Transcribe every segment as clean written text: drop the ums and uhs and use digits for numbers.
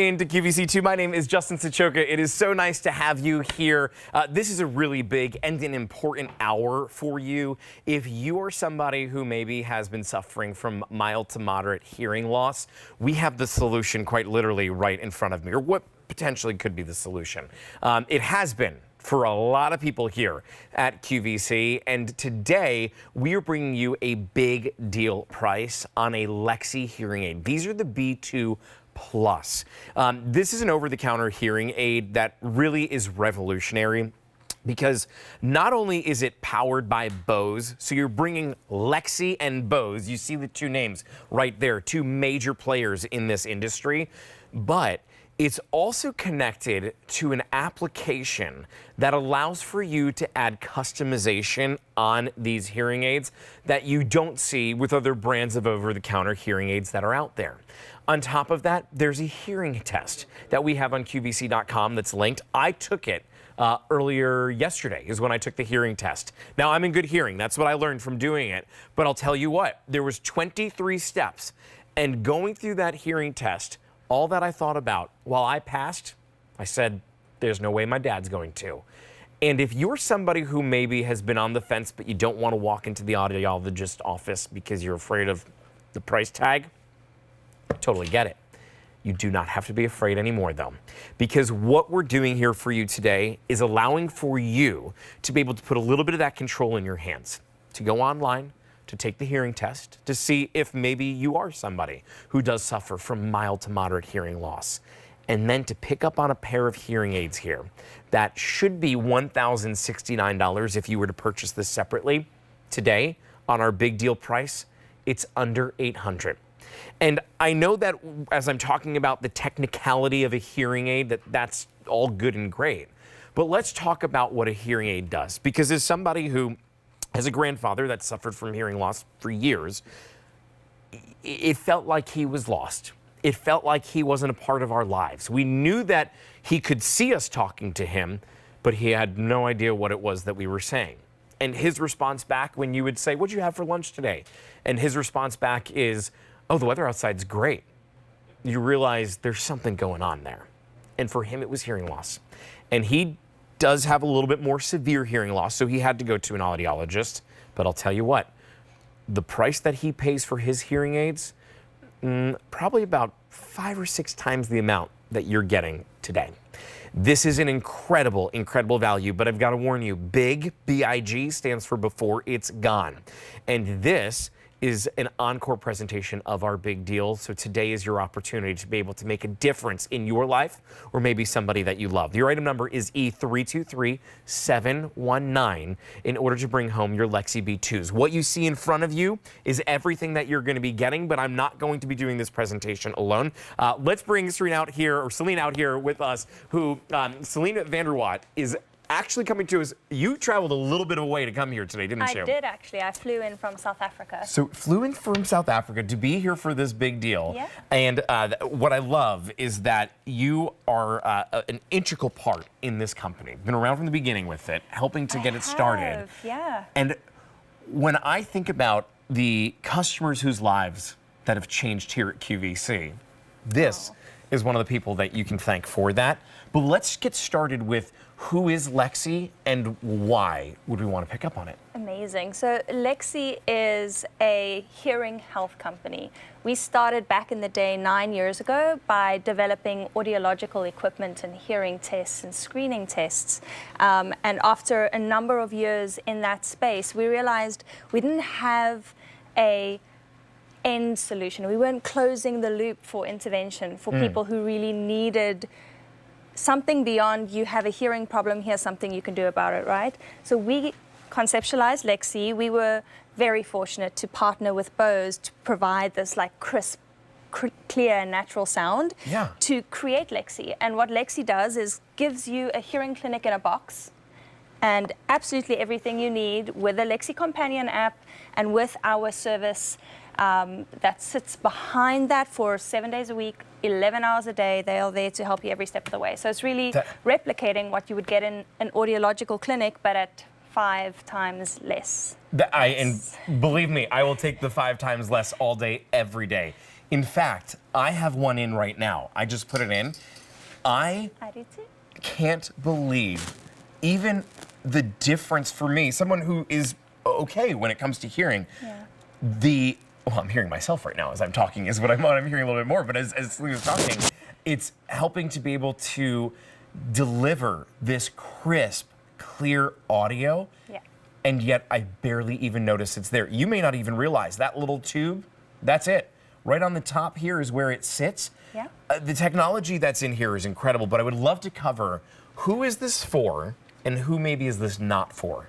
Into QVC2, my name is Justin Sachoka. It is so nice to have you here. This is a really big and an important hour for you. If you are somebody who maybe has been suffering from mild to moderate hearing loss, we have the solution quite literally right in front of me, or what potentially could be the solution. It has been for a lot of people here at QVC, and today we are bringing you a big deal price on a Lexie hearing aid. These are the B2 Plus. This is an over-the-counter hearing aid that really is revolutionary because not only is it powered by Bose, so you're bringing Lexie and Bose, you see the two names right there, two major players in this industry, but it's also connected to an application that allows for you to add customization on these hearing aids that you don't see with other brands of over-the-counter hearing aids that are out there. On top of that, there's a hearing test that we have on QVC.com that's linked. I took it earlier yesterday is when I took the hearing test. Now, I'm in good hearing. That's what I learned from doing it. But I'll tell you what, there was 23 steps. And going through that hearing test, all that I thought about while I passed, I said, there's no way my dad's going to. And if you're somebody who maybe has been on the fence, but you don't want to walk into the audiologist office because you're afraid of the price tag, totally get it. You do not have to be afraid anymore, though, because what we're doing here for you today is allowing for you to be able to put a little bit of that control in your hands, to go online, to take the hearing test, to see if maybe you are somebody who does suffer from mild to moderate hearing loss, and then to pick up on a pair of hearing aids here that should be $1,069 if you were to purchase this separately. Today, on our big deal price, it's under $800. And I know that as I'm talking about the technicality of a hearing aid, that's all good and great. But let's talk about what a hearing aid does. Because as somebody who has a grandfather that suffered from hearing loss for years, it felt like he was lost. It felt like he wasn't a part of our lives. We knew that he could see us talking to him, but he had no idea what it was that we were saying. And his response back when you would say, "What'd you have for lunch today?" And his response back is, "Oh, the weather outside's great." You realize there's something going on there. And for him, it was hearing loss. And he does have a little bit more severe hearing loss, so he had to go to an audiologist. But I'll tell you what, the price that he pays for his hearing aids, probably about 5 or 6 times the amount that you're getting today. This is an incredible, incredible value, but I've got to warn you, BIG, B-I-G, stands for before it's gone. And this is an encore presentation of our big deal. So today is your opportunity to be able to make a difference in your life or maybe somebody that you love. Your item number is E323719 in order to bring home your Lexie B2s. What you see in front of you is everything that you're going to be getting, but I'm not going to be doing this presentation alone. Let's bring Celine out here with us, who Celine Vanderwatt is actually coming to us. You traveled a little bit of a way to come here today, didn't you? I did, actually. I flew in from South Africa. So flew in from South Africa to be here for this big deal. Yeah. And what I love is that you are an integral part in this company. Been around from the beginning with it, helping to get it started. Yeah. And when I think about the customers whose lives that have changed here at QVC, this is one of the people that you can thank for that. But let's get started with who is Lexie and why would we want to pick up on it? Amazing. So Lexie is a hearing health company. We started back in the day 9 years ago by developing audiological equipment and hearing tests and screening tests. And after a number of years in that space, we realized we didn't have a end solution. We weren't closing the loop for intervention for people who really needed something beyond, you have a hearing problem, here's something you can do about it, right? So we conceptualized Lexie. We were very fortunate to partner with Bose to provide this like crisp, clear and natural sound to create Lexie. And what Lexie does is gives you a hearing clinic in a box and absolutely everything you need with the Lexie Companion app and with our service that sits behind that for 7 days a week, 11 hours a day. They are there to help you every step of the way. So it's really replicating what you would get in an audiological clinic, but at 5 times less. And believe me, I will take the 5 times less all day, every day. In fact, I have one in right now. I just put it in. I do too. can't believe even the difference for me, someone who is okay when it comes to hearing. Yeah. Well, I'm hearing myself right now as I'm talking is what I'm hearing a little bit more, but as Celine was talking, it's helping to be able to deliver this crisp, clear audio. Yeah. And yet I barely even notice it's there. You may not even realize that little tube, that's it. Right on the top here is where it sits. Yeah. The technology that's in here is incredible, but I would love to cover who is this for and who maybe is this not for?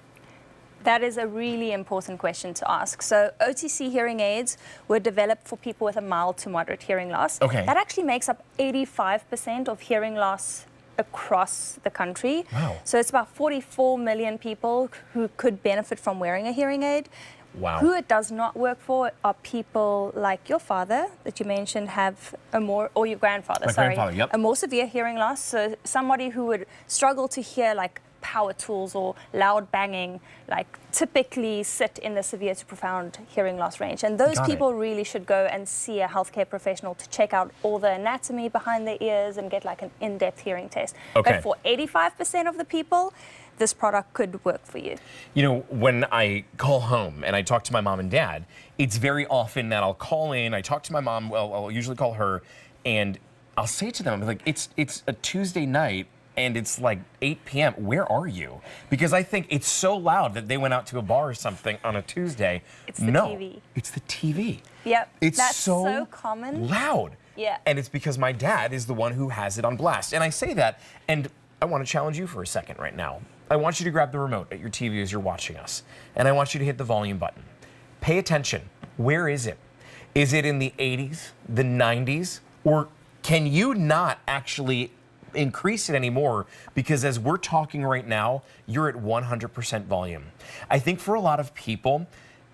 That is a really important question to ask. So OTC hearing aids were developed for people with a mild to moderate hearing loss. Okay. That actually makes up 85% of hearing loss across the country. Wow. So it's about 44 million people who could benefit from wearing a hearing aid. Wow. Who it does not work for are people like your father that you mentioned have or your grandfather, My grandfather, yep. a more severe hearing loss. So somebody who would struggle to hear like power tools or loud banging, like typically sit in the severe to profound hearing loss range. And those people really should go and see a healthcare professional to check out all the anatomy behind their ears and get like an in-depth hearing test. Okay. But for 85% of the people, this product could work for you. You know, when I call home and I talk to my mom and dad, it's very often that I'll call in, I talk to my mom, well, I'll usually call her, and I'll say to them, like, it's a Tuesday night, and it's like 8 p.m. Where are you? Because I think it's so loud that they went out to a bar or something on a Tuesday. It's the TV. It's the TV. Yep. It's That's so common. loud. Yeah. And it's because my dad is the one who has it on blast. And I say that, and I want to challenge you for a second right now. I want you to grab the remote at your TV as you're watching us, and I want you to hit the volume button. Pay attention. Where is it? Is it in the 80s, the 90s, or can you not actually increase it anymore? Because as we're talking right now, you're at 100% volume. I think for a lot of people,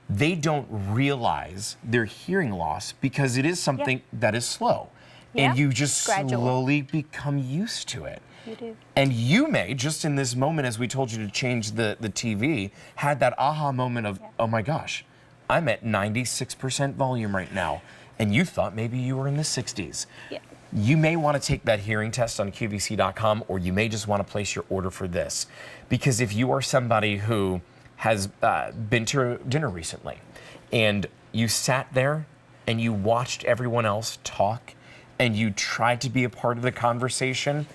they don't realize their hearing loss because it is something that is slow. And you just slowly become used to it. You do. And you may, just in this moment, as we told you to change the TV, had that aha moment of, oh my gosh, I'm at 96% volume right now. And you thought maybe you were in the 60s. Yeah. You may want to take that hearing test on QVC.com, or you may just want to place your order for this. Because if you are somebody who has been to dinner recently, and you sat there and you watched everyone else talk, and you tried to be a part of the conversation,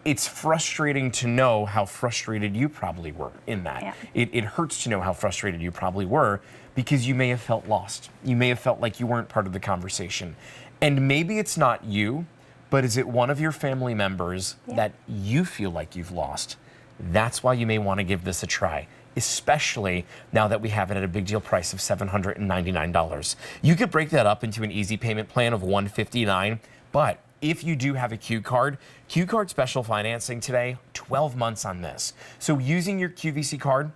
it's frustrating to know how frustrated you probably were in that. Yeah. It hurts to know how frustrated you probably were because you may have felt lost. You may have felt like you weren't part of the conversation. And maybe it's not you, but is it one of your family members that you feel like you've lost? That's why you may want to give this a try, especially now that we have it at a big deal price of $799. You could break that up into an easy payment plan of $159, but if you do have a Q card special financing today, 12 months on this. So using your QVC card,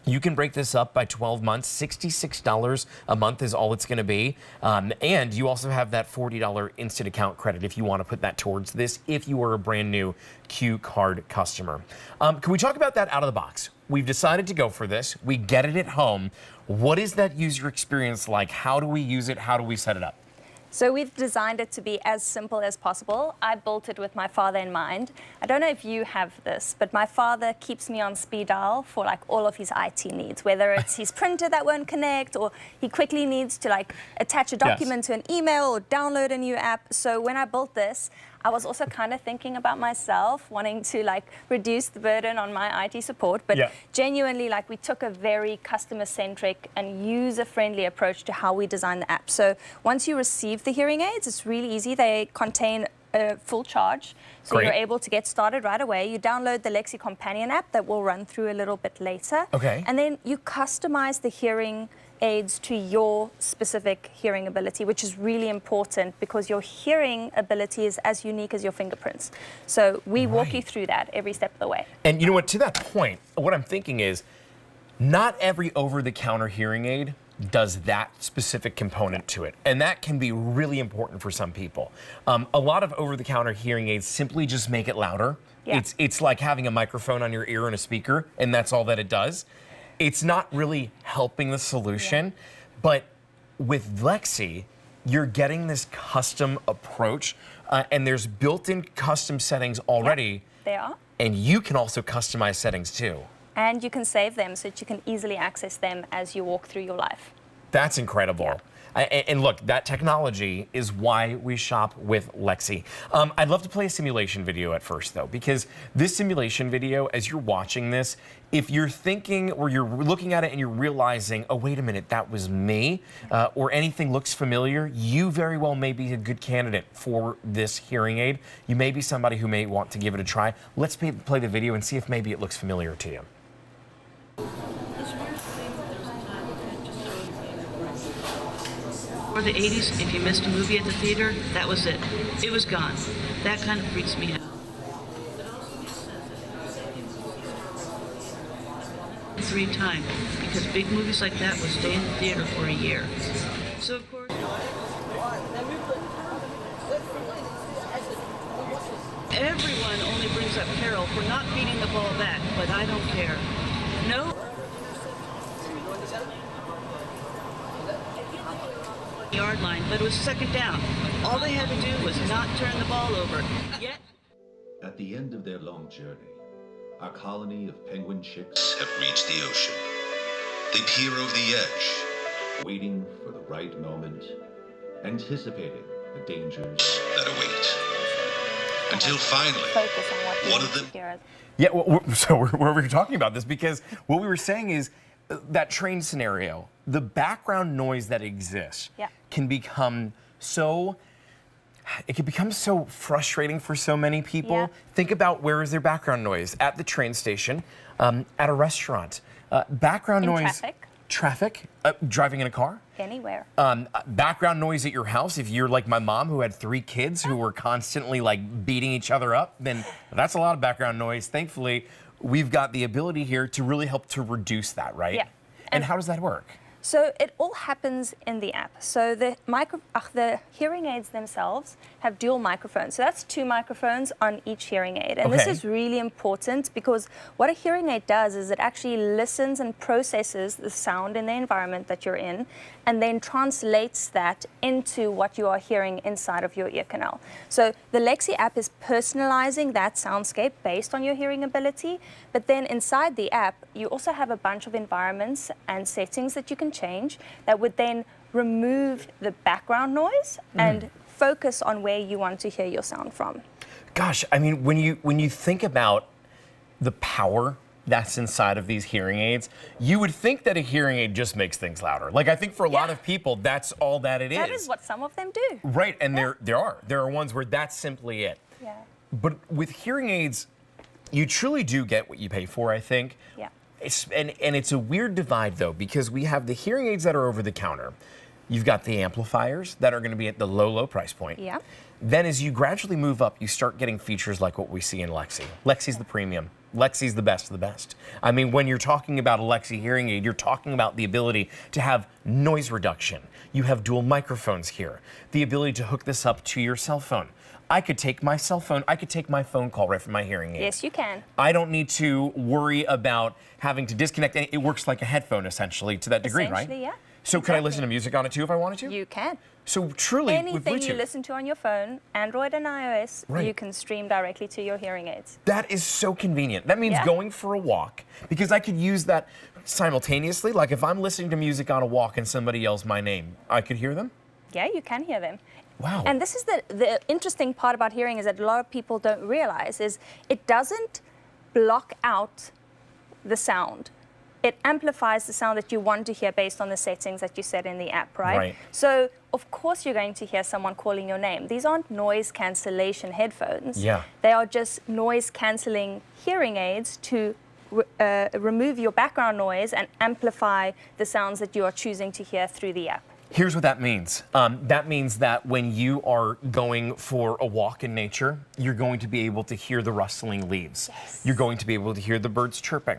you can break this up by 12 months. $66 a month is all it's going to be. And you also have that $40 instant account credit if you want to put that towards this, if you are a brand new Q card customer. Can we talk about that out of the box? We've decided to go for this. We get it at home. What is that user experience like? How do we use it? How do we set it up? So we've designed it to be as simple as possible. I built it with my father in mind. I don't know if you have this, but my father keeps me on speed dial for like all of his IT needs, whether it's his printer that won't connect, or he quickly needs to like attach a document to an email or download a new app. So when I built this, I was also kind of thinking about myself, wanting to like reduce the burden on my IT support, but genuinely like we took a very customer-centric and user-friendly approach to how we design the app. So once you receive the hearing aids, it's really easy. They contain a full charge, so you're able to get started right away. You download the Lexie companion app that we'll run through a little bit later. Okay. And then you customize the hearing aids to your specific hearing ability, which is really important because your hearing ability is as unique as your fingerprints. So we walk you through that every step of the way. And you know what, to that point, what I'm thinking is not every over-the-counter hearing aid does that specific component to it. And that can be really important for some people. A lot of over-the-counter hearing aids simply just make it louder. Yeah. It's like having a microphone on your ear and a speaker, and that's all that it does. It's not really helping the solution, but with Lexie, you're getting this custom approach, and there's built-in custom settings already. They are. And you can also customize settings too. And you can save them so that you can easily access them as you walk through your life. That's incredible. Yeah. And look, that technology is why we shop with Lexie. I'd love to play a simulation video at first, though, because this simulation video, as you're watching this, if you're thinking or you're looking at it and you're realizing, oh, wait a minute, that was me, or anything looks familiar, you very well may be a good candidate for this hearing aid. You may be somebody who may want to give it a try. Let's play the video and see if maybe it looks familiar to you. For the 80s, if you missed a movie at the theater, that was it. It was gone. That kind of freaks me out. 3 times, because big movies like that would stay in the theater for a year. So of course, everyone only brings up Carol for not beating the ball back, but I don't care. No. Yard line, but it was 2nd down. All they had to do was not turn the ball over. Yet, at the end of their long journey, our colony of penguin chicks have reached the ocean. They peer over the edge, waiting for the right moment, anticipating the dangers that await. Until finally, Focus on what you one want of to them hear. Yeah, so we're talking about this because what we were saying is that train scenario, the background noise that exists can become so, it can become so frustrating for so many people. Yeah. Think about where is their background noise? At the train station, at a restaurant. Background In noise. Traffic, driving in a car. Anywhere. Background noise at your house. If you're like my mom who had 3 kids who were constantly like beating each other up, then that's a lot of background noise. Thankfully, we've got the ability here to really help to reduce that, right? Yeah. And how does that work? So it all happens in the app. So the hearing aids themselves have dual microphones. So that's 2 microphones on each hearing aid. And this is really important because what a hearing aid does is it actually listens and processes the sound in the environment that you're in and then translates that into what you are hearing inside of your ear canal. So the Lexie app is personalizing that soundscape based on your hearing ability, but then inside the app, you also have a bunch of environments and settings that you can change that would then remove the background noise and focus on where you want to hear your sound from. Gosh, I mean, when you think about the power that's inside of these hearing aids, you would think that a hearing aid just makes things louder. Like, I think for a lot of people, that's all that it is. That is what some of them do. Right, and there are ones where that's simply it. Yeah. But with hearing aids, you truly do get what you pay for, I think. Yeah. And it's a weird divide, though, because we have the hearing aids that are over the counter. You've got the amplifiers that are going to be at the low price point. Yeah. Then as you gradually move up, you start getting features like what we see in Lexie. Lexie's the premium. Lexie's the best of the best. I mean, when you're talking about a Lexie hearing aid, you're talking about the ability to have noise reduction. You have dual microphones here. The ability to hook this up to your cell phone. I could take my phone call right from my hearing aid. Yes, you can. I don't need to worry about having to disconnect. It works like a headphone, essentially, to that degree, right? Essentially, yeah. So can I listen to music on it, too, if I wanted to? You can. So truly, with Anything Bluetooth, you listen to on your phone, Android and iOS, Right. you can stream directly to your hearing aids. that is so convenient. That means Yeah. going for a walk, because I could use that simultaneously. Like if I'm listening to music on a walk and somebody yells my name, I could hear them? Yeah, you can hear them. Wow. And this is the interesting part about hearing is that a lot of people don't realize is it doesn't block out the sound. It amplifies the sound that you want to hear based on the settings that you set in the app, right? Right. So, of course, you're going to hear someone calling your name. These aren't noise cancellation headphones. Yeah. They are just noise cancelling hearing aids to remove your background noise and amplify the sounds that you are choosing to hear through the app. Here's what that means. That means that when you are going for a walk in nature, you're going to be able to hear the rustling leaves. Yes. You're going to be able to hear the birds chirping.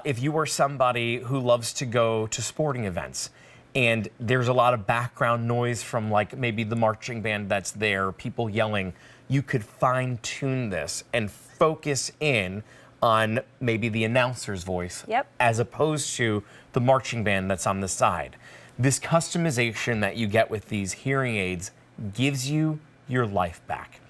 If you are somebody who loves to go to sporting events and there's a lot of background noise from like maybe the marching band that's there, people yelling, you could fine tune this and focus in on maybe the announcer's voice Yep. as opposed to the marching band that's on the side. This customization that you get with these hearing aids gives you your life back.